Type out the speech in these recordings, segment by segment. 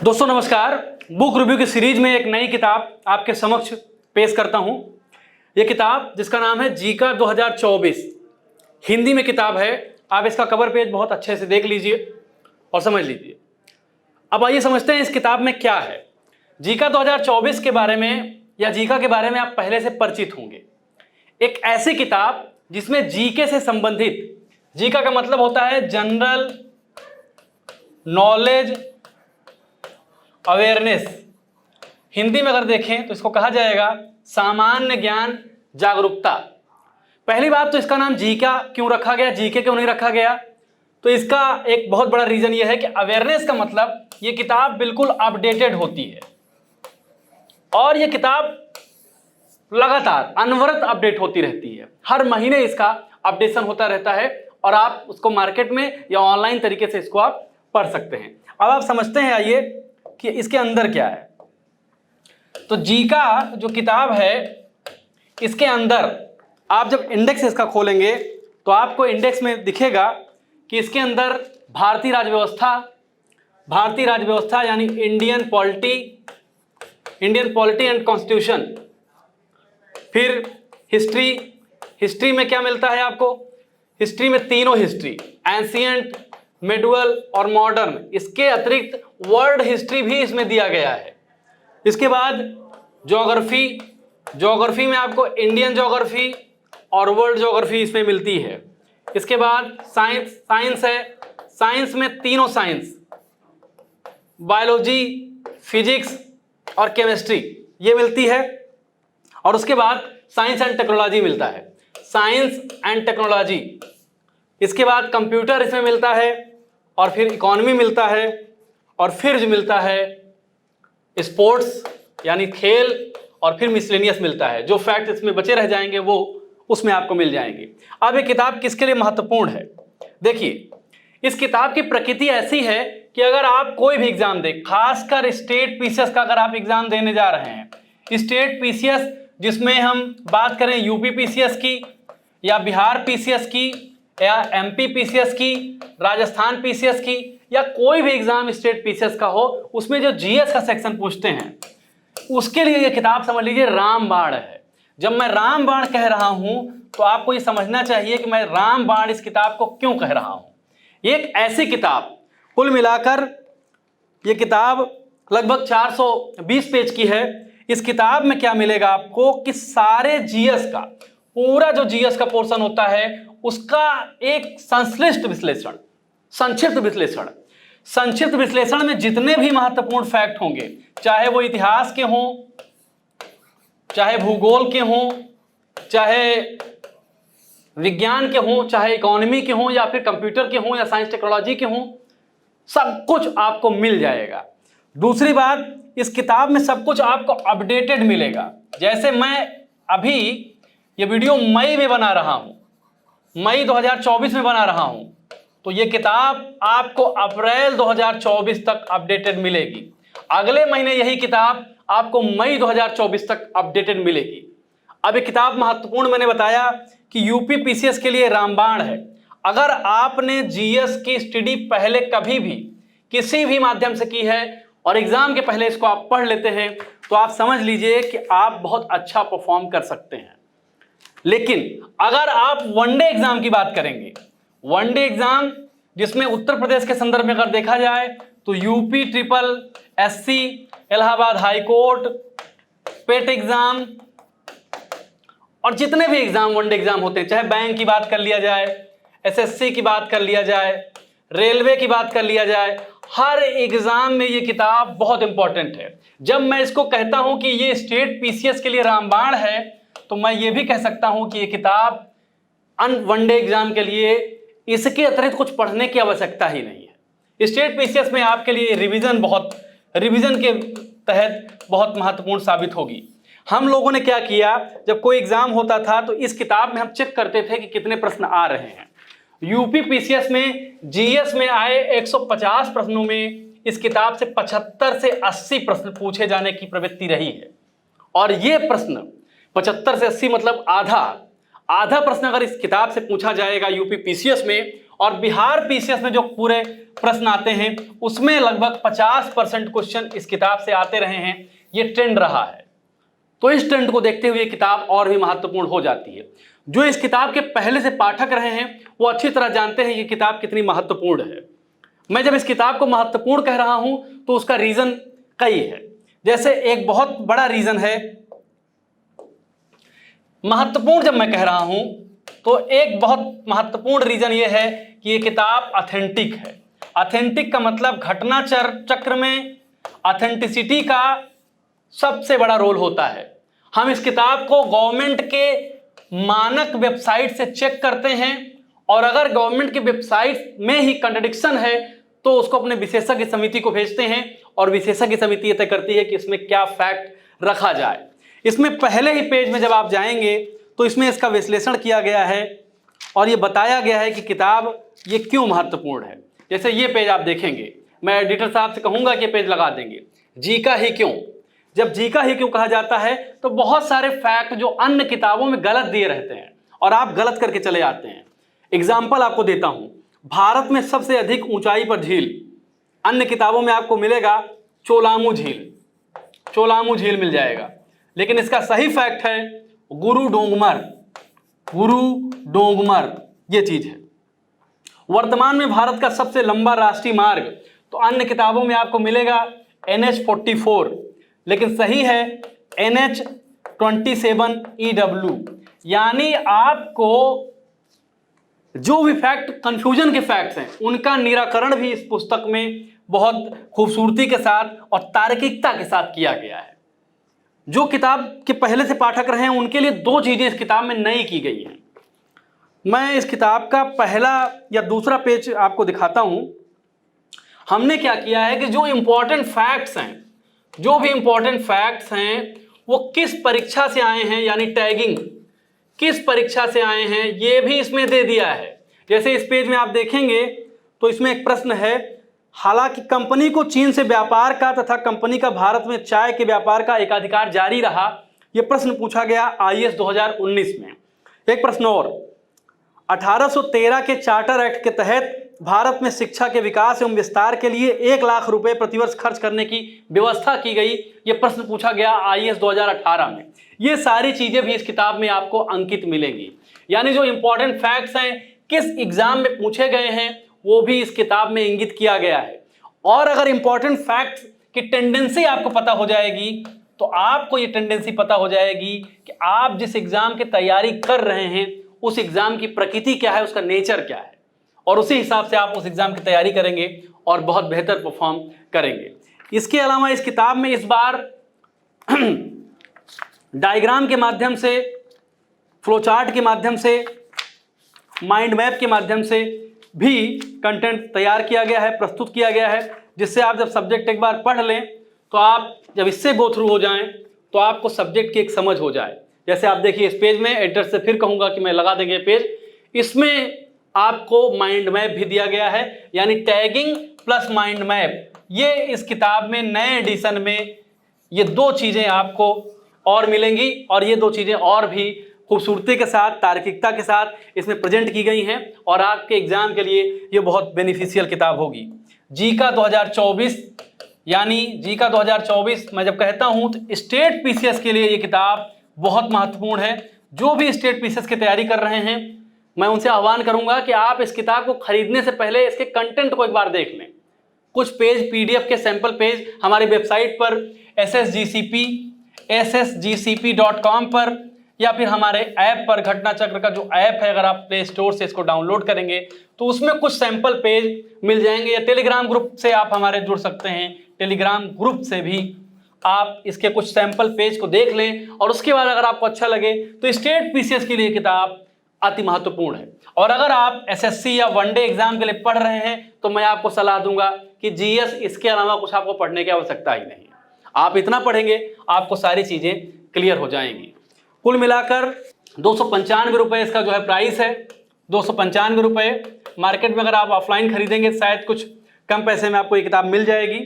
दोस्तों नमस्कार। Book review की सीरीज में एक नई किताब आपके समक्ष पेश करता हूं। यह किताब जिसका नाम है जीका 2024 हिंदी में किताब है। आप इसका कवर पेज बहुत अच्छे से देख लीजिए और समझ लीजिए। अब आइए समझते हैं इस किताब में क्या है। जीका 2024 के बारे में या जीका के बारे में आप पहले से परिचित होंगे। एक ऐसी किताब जिसमें जीके से संबंधित, जीका का मतलब होता है जनरल नॉलेज अवेयरनेस, हिंदी में अगर देखें तो इसको कहा जाएगा सामान्य ज्ञान जागरूकता। पहली बात तो इसका नाम जीका क्यों रखा गया, जीके क्यों नहीं रखा गया, तो इसका एक बहुत बड़ा रीजन यह है कि अवेयरनेस का मतलब ये किताब बिल्कुल अपडेटेड होती है और ये किताब लगातार अनवरत अपडेट होती रहती है। हर महीने इसका अपडेशन होता रहता है और आप उसको मार्केट में या ऑनलाइन तरीके से इसको आप पढ़ सकते हैं। अब आप समझते हैं आइए कि इसके अंदर क्या है। तो जीका जो किताब है इसके अंदर आप जब इंडेक्स इसका खोलेंगे तो आपको इंडेक्स में दिखेगा कि इसके अंदर भारतीय राजव्यवस्था यानी इंडियन पॉलिटी एंड कॉन्स्टिट्यूशन, फिर हिस्ट्री में क्या मिलता है आपको, हिस्ट्री में तीनों हिस्ट्री, एंशिएंट, मेडुअल और मॉडर्न, इसके अतिरिक्त वर्ल्ड हिस्ट्री भी इसमें दिया गया है। इसके बाद ज्योग्राफी में आपको इंडियन ज्योग्राफी और वर्ल्ड ज्योग्राफी इसमें मिलती है। इसके बाद साइंस है, साइंस में तीनों साइंस, बायोलॉजी, फिजिक्स और केमिस्ट्री ये मिलती है। और उसके बाद साइंस एंड टेक्नोलॉजी मिलता है, साइंस एंड टेक्नोलॉजी। इसके बाद कंप्यूटर इसमें मिलता है और फिर इकोनॉमी मिलता है और फिर जो मिलता है स्पोर्ट्स यानी खेल और फिर मिसलेनियस मिलता है। जो फैक्ट इसमें बचे रह जाएंगे वो उसमें आपको मिल जाएंगे। अब ये किताब किसके लिए महत्वपूर्ण है, देखिए इस किताब की प्रकृति ऐसी है कि अगर आप कोई भी एग्जाम दें, खासकर स्टेट पीसीएस का अगर आप एग्जाम देने जा रहे हैं, स्टेट पीसीएस जिसमें हम बात करें यूपी पीसीएस की या बिहार पीसीएस की या एमपी पीसीएस की, राजस्थान पीसीएस की, या कोई भी एग्जाम स्टेट पीसीएस का हो, उसमें जो जीएस का सेक्शन पूछते हैं उसके लिए ये किताब समझ लीजिए रामबाण है। जब मैं रामबाण कह रहा हूं तो आपको ये समझना चाहिए कि मैं रामबाण इस किताब को क्यों कह रहा हूं। एक ऐसी किताब, कुल मिलाकर ये किताब लगभग 420 पेज की है। इस किताब में क्या मिलेगा आपको कि सारे जीएस का, पूरा जो जीएस का पोर्शन होता है उसका एक संश्लिष्ट विश्लेषण, संक्षिप्त विश्लेषण में जितने भी महत्वपूर्ण फैक्ट होंगे, चाहे वो इतिहास के हों, चाहे भूगोल के हों, चाहे विज्ञान के हों, चाहे इकोनॉमी के हों, या फिर कंप्यूटर के हों या साइंस टेक्नोलॉजी के हों, सब कुछ आपको मिल जाएगा। दूसरी बात, इस किताब में सब कुछ आपको अपडेटेड मिलेगा। जैसे मैं अभी ये वीडियो मई में बना रहा हूं, मई 2024 में बना रहा हूं, तो ये किताब आपको अप्रैल 2024 तक अपडेटेड मिलेगी। अगले महीने यही किताब आपको मई 2024 तक अपडेटेड मिलेगी। अब ये किताब महत्वपूर्ण मैंने बताया कि यूपी पीसीएस के लिए रामबाण है। अगर आपने जीएस की स्टडी पहले कभी भी किसी भी माध्यम से की है और एग्जाम के पहले इसको आप पढ़ लेते हैं तो आप समझ लीजिए कि आप बहुत अच्छा परफॉर्म कर सकते हैं। लेकिन अगर आप वनडे एग्जाम की बात करेंगे, वनडे एग्जाम जिसमें उत्तर प्रदेश के संदर्भ में अगर देखा जाए तो UP triple SC, Allahabad high court, पेट एग्जाम और जितने भी एग्जाम वनडे एग्जाम होते हैं, चाहे बैंक की बात कर लिया जाए, एसएससी की बात कर लिया जाए, रेलवे की बात कर लिया जाए, हर एग्जाम में ये किताब बहुत इंपॉर्टेंट है। जब मैं इसको कहता हूं कि ये स्टेट पीसीएस के लिए रामबाण है तो मैं ये भी कह सकता हूं कि ये किताब वनडे एग्जाम के लिए इसके अतिरिक्त कुछ पढ़ने की आवश्यकता ही नहीं है। स्टेट पीसीएस में आपके लिए रिवीजन के तहत बहुत महत्वपूर्ण साबित होगी। हम लोगों ने क्या किया, जब कोई एग्जाम होता था तो इस किताब में हम चेक करते थे कि कितने प्रश्न आ रहे हैं। यूपी पीसीएस में जीएस में आए 150 प्रश्नों में इस किताब से 75 से 80 प्रश्न पूछे जाने की प्रवृत्ति रही है। और ये प्रश्न 75 से 80 मतलब आधा प्रश्न अगर इस किताब से पूछा जाएगा यूपी पीसीएस में और बिहार पीसीएस में जो पूरे प्रश्न आते हैं उसमें लगभग 50% क्वेश्चन इस किताब से आते रहे हैं। ये ट्रेंड रहा है, तो इस ट्रेंड को देखते हुए किताब और भी महत्वपूर्ण हो जाती है। जो इस किताब के पहले से पाठक रहे हैं वो अच्छी तरह जानते हैं ये किताब कितनी महत्वपूर्ण है। मैं जब इस किताब को महत्वपूर्ण कह रहा हूं तो उसका रीजन कई है। जैसे एक बहुत बड़ा रीजन है महत्वपूर्ण, जब मैं कह रहा हूं तो एक बहुत महत्वपूर्ण रीजन ये है कि ये किताब ऑथेंटिक है। ऑथेंटिक का मतलब घटना चक्र में ऑथेंटिसिटी का सबसे बड़ा रोल होता है। हम इस किताब को गवर्नमेंट के मानक वेबसाइट से चेक करते हैं और अगर गवर्नमेंट की वेबसाइट में ही कंट्रडिक्शन है तो उसको अपने विशेषज्ञ समिति को भेजते हैं और विशेषज्ञ समिति यह तय करती है कि इसमें क्या फैक्ट रखा जाए। इसमें पहले ही पेज में जब आप जाएंगे तो इसमें इसका विश्लेषण किया गया है और ये बताया गया है कि किताब ये क्यों महत्वपूर्ण है। जैसे ये पेज आप देखेंगे, मैं एडिटर साहब से कहूंगा कि पेज लगा देंगे, जी का ही क्यों। जब जी का ही क्यों कहा जाता है तो बहुत सारे फैक्ट जो अन्य किताबों में गलत दिए रहते हैं और आप गलत करके चले जाते हैं। एग्जाम्पल आपको देता हूं, भारत में सबसे अधिक ऊंचाई पर झील, अन्य किताबों में आपको मिलेगा चोलामू झील, चोलामू झील मिल जाएगा, लेकिन इसका सही फैक्ट है गुरु डोंगमर, गुरु डोंगमर ये चीज है। वर्तमान में भारत का सबसे लंबा राष्ट्रीय मार्ग तो अन्य किताबों में आपको मिलेगा NH44, लेकिन सही है NH27EW। यानी आपको जो भी फैक्ट कंफ्यूजन के फैक्ट्स हैं उनका निराकरण भी इस पुस्तक में बहुत खूबसूरती के साथ और तार्किकता के साथ किया गया है। जो किताब के पहले से पाठक रहे हैं उनके लिए दो चीजें इस किताब में नई की गई हैं। मैं इस किताब का पहला या दूसरा पेज आपको दिखाता हूं। हमने क्या किया है कि जो इंपॉर्टेंट फैक्ट्स हैं, जो भी इंपॉर्टेंट फैक्ट्स हैं वो किस परीक्षा से आए हैं, यानी टैगिंग किस परीक्षा से आए हैं ये भी इसमें दे दिया है। जैसे इस पेज में आप देखेंगे तो इसमें एक प्रश्न है, हालांकि कंपनी को चीन से व्यापार का तथा कंपनी का भारत में चाय के व्यापार का एकाधिकार जारी रहा। यह प्रश्न पूछा गया IAS 2019 में। एक प्रश्न और, 1813 के चार्टर एक्ट के तहत भारत में शिक्षा के विकास एवं विस्तार के लिए 1 लाख रुपए प्रतिवर्ष खर्च करने की व्यवस्था की गई। यह प्रश्न पूछा गया IAS 2018 में। ये सारी चीजें भी इस किताब में आपको अंकित मिलेंगी। यानी जो इंपॉर्टेंट फैक्ट्स हैं किस एग्जाम में पूछे गए हैं वो भी इस किताब में इंगित किया गया है। और अगर इंपॉर्टेंट फैक्ट्स की टेंडेंसी आपको पता हो जाएगी तो आपको ये टेंडेंसी पता हो जाएगी कि आप जिस एग्जाम की तैयारी कर रहे हैं उस एग्जाम की प्रकृति क्या है, उसका नेचर क्या है, और उसी हिसाब से आप उस एग्जाम की तैयारी करेंगे और बहुत बेहतर परफॉर्म करेंगे। इसके अलावा इस किताब में इस बार डायग्राम के माध्यम से, फ्लोचार्ट के माध्यम से, माइंड मैप के माध्यम से भी कंटेंट तैयार किया गया है, प्रस्तुत किया गया है, जिससे आप जब सब्जेक्ट एक बार पढ़ लें तो आप जब इससे गो थ्रू हो जाएं तो आपको सब्जेक्ट की एक समझ हो जाए। जैसे आप देखिए इस पेज में, एडिटर से फिर कहूंगा कि मैं लगा देंगे पेज, इसमें आपको माइंड मैप भी दिया गया है, यानी टैगिंग प्लस माइंड मैप। ये इस किताब में नए एडिशन में ये दो चीजें आपको और मिलेंगी और ये दो चीजें और भी खूबसूरती के साथ, तार्किकता के साथ इसमें प्रेजेंट की गई हैं और आपके एग्जाम के लिए ये बहुत बेनिफिशियल किताब होगी। जी का 2024, यानी जी का 2024 मैं जब कहता हूं तो स्टेट पीसीएस के लिए ये किताब बहुत महत्वपूर्ण है। जो भी स्टेट पीसीएस की तैयारी कर रहे हैं मैं उनसे आह्वान करूंगा कि आप इस किताब को खरीदने से पहले इसके कंटेंट को एक बार देख लें। कुछ पेज PDF के सैंपल पेज हमारी वेबसाइट पर ssgcp.com पर या फिर हमारे ऐप पर, घटना चक्र का जो ऐप है, अगर आप प्ले स्टोर से इसको डाउनलोड करेंगे तो उसमें कुछ सैंपल पेज मिल जाएंगे, या टेलीग्राम ग्रुप से आप हमारे जुड़ सकते हैं। टेलीग्राम ग्रुप से भी आप इसके कुछ सैंपल पेज को देख लें और उसके बाद अगर आपको अच्छा लगे तो स्टेट पीसीएस के लिए किताब अति महत्वपूर्ण है। और अगर आप SSC या वनडे एग्जाम के लिए पढ़ रहे हैं तो मैं आपको सलाह दूंगा कि GS इसके अलावा कुछ आपको पढ़ने की आवश्यकता ही नहीं। आप इतना पढ़ेंगे आपको सारी चीजें क्लियर हो जाएंगी। कुल मिलाकर 295 रुपये इसका जो है प्राइस है, 295 रुपये। मार्केट में अगर आप ऑफलाइन खरीदेंगे शायद कुछ कम पैसे में आपको ये किताब मिल जाएगी।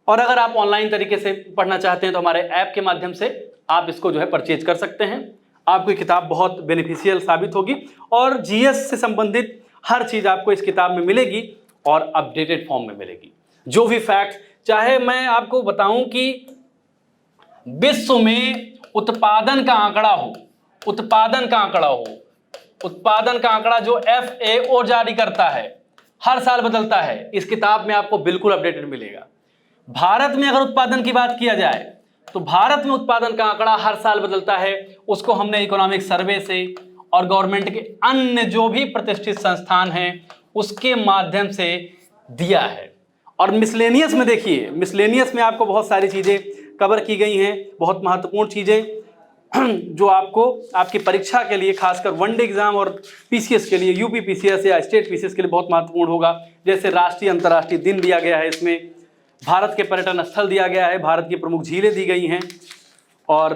और अगर आप ऑनलाइन तरीके से पढ़ना चाहते हैं तो हमारे ऐप के माध्यम से आप इसको जो है परचेज कर सकते हैं। आपको ये किताब बहुत बेनिफिशियल साबित होगी और GS से संबंधित हर चीज़ आपको इस किताब में मिलेगी और अपडेटेड फॉर्म में मिलेगी। जो भी फैक्ट, चाहे मैं आपको बताऊं कि विश्व में उत्पादन का आंकड़ा हो, उत्पादन का आंकड़ा हो, उत्पादन का आंकड़ा जो FAO जारी करता है, हर साल बदलता है, इस किताब में आपको बिल्कुल अपडेटेड मिलेगा। भारत में अगर उत्पादन की बात किया जाए तो भारत में उत्पादन का आंकड़ा हर साल बदलता है। उसको हमने इकोनॉमिक सर्वे से और गवर्नमेंट के अन्य जो भी प्रतिष्ठित संस्थान हैं उसके माध्यम से दिया है। और मिसलेनियस में देखिए, मिसलेनियस में आपको बहुत सारी चीज़ें कवर की गई हैं, बहुत महत्वपूर्ण चीज़ें जो आपको आपकी परीक्षा के लिए, खासकर वनडे एग्जाम और PCS के लिए, UP PCS या स्टेट PCS के लिए बहुत महत्वपूर्ण होगा। जैसे राष्ट्रीय अंतर्राष्ट्रीय दिन दिया गया है, इसमें भारत के पर्यटन स्थल दिया गया है, भारत की प्रमुख झीलें दी गई हैं और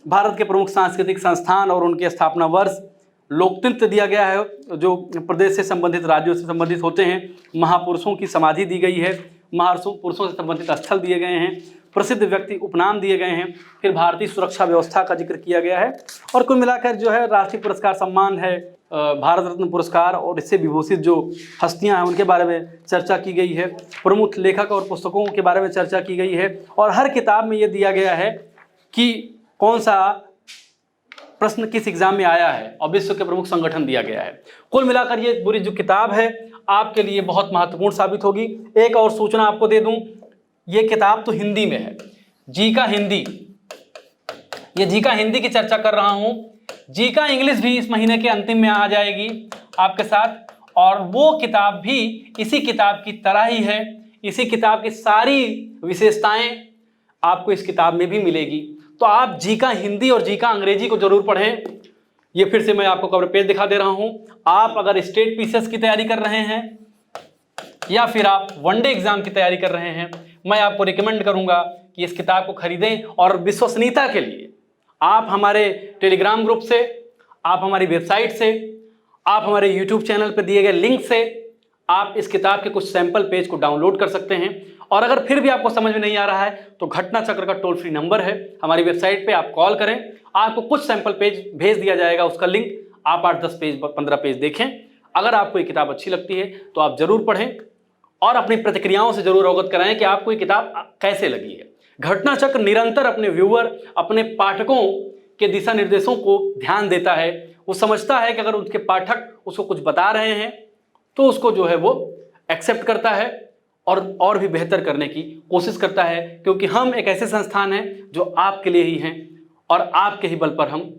भारत के प्रमुख सांस्कृतिक संस्थान और उनके स्थापना वर्ष, लोकतंत्र दिया गया है जो प्रदेश से संबंधित, राज्यों से संबंधित होते हैं, महापुरुषों की समाधि दी गई है, महापुरुषों से संबंधित स्थल दिए गए हैं, प्रसिद्ध व्यक्ति उपनाम दिए गए हैं, फिर भारतीय सुरक्षा व्यवस्था का जिक्र किया गया है और कुल मिलाकर जो है राष्ट्रीय पुरस्कार सम्मान है, भारत रत्न पुरस्कार और इससे विभूषित जो हस्तियां हैं उनके बारे में चर्चा की गई है, प्रमुख लेखक और पुस्तकों के बारे में चर्चा की गई है और हर किताब में ये दिया गया है कि कौन सा प्रश्न किस एग्जाम में आया है और विश्व के प्रमुख संगठन दिया गया है। कुल मिलाकर ये पूरी जो किताब है आपके लिए बहुत महत्वपूर्ण साबित होगी। एक और सूचना आपको दे दूं, ये किताब तो हिंदी में है, जी का हिंदी, ये जी का हिंदी की चर्चा कर रहा हूं। जी का इंग्लिश भी इस महीने के अंतिम में आ जाएगी आपके साथ और वो किताब भी इसी किताब की तरह ही है। इसी किताब की सारी विशेषताएं आपको इस किताब में भी मिलेगी। तो आप जी का हिंदी और जी का अंग्रेजी को जरूर पढ़ें। ये फिर से मैं आपको कवर पेज दिखा दे रहा हूं। आप अगर स्टेट PCS की तैयारी कर रहे हैं या फिर आप वनडे एग्जाम की तैयारी कर रहे हैं, मैं आपको रिकमेंड करूंगा कि इस किताब को खरीदें और विश्वसनीयता के लिए आप हमारे टेलीग्राम ग्रुप से, आप हमारी वेबसाइट से, आप हमारे यूट्यूब चैनल पर दिए गए लिंक से आप इस किताब के कुछ सैंपल पेज को डाउनलोड कर सकते हैं। और अगर फिर भी आपको समझ में नहीं आ रहा है तो घटना चक्र का टोल फ्री नंबर है हमारी वेबसाइट पे, आप कॉल करें, आपको कुछ सैंपल पेज भेज दिया जाएगा, उसका लिंक आप 8-10 पेज 15 पेज देखें। अगर आपको ये किताब अच्छी लगती है तो आप जरूर पढ़ें और अपनी प्रतिक्रियाओं से जरूर अवगत कराएं कि आपको ये किताब कैसे लगी है। घटना चक्र निरंतर अपने व्यूअर, अपने पाठकों के दिशा निर्देशों को ध्यान देता है। वो समझता है कि अगर उसके पाठक उसको कुछ बता रहे हैं तो उसको जो है वो एक्सेप्ट करता है और भी बेहतर करने की कोशिश करता है, क्योंकि हम एक ऐसे संस्थान हैं जो आपके लिए ही हैं और आपके ही बल पर हम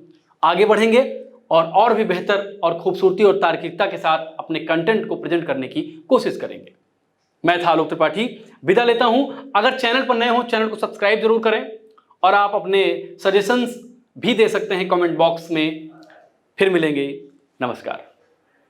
आगे बढ़ेंगे और भी बेहतर और खूबसूरती और तार्किकता के साथ अपने कंटेंट को प्रेजेंट करने की कोशिश करेंगे। मैं था आलोक त्रिपाठी, विदा लेता हूं। अगर चैनल पर नए हो चैनल को सब्सक्राइब जरूर करें और आप अपने सजेशंस भी दे सकते हैं कमेंट बॉक्स में। फिर मिलेंगे, नमस्कार।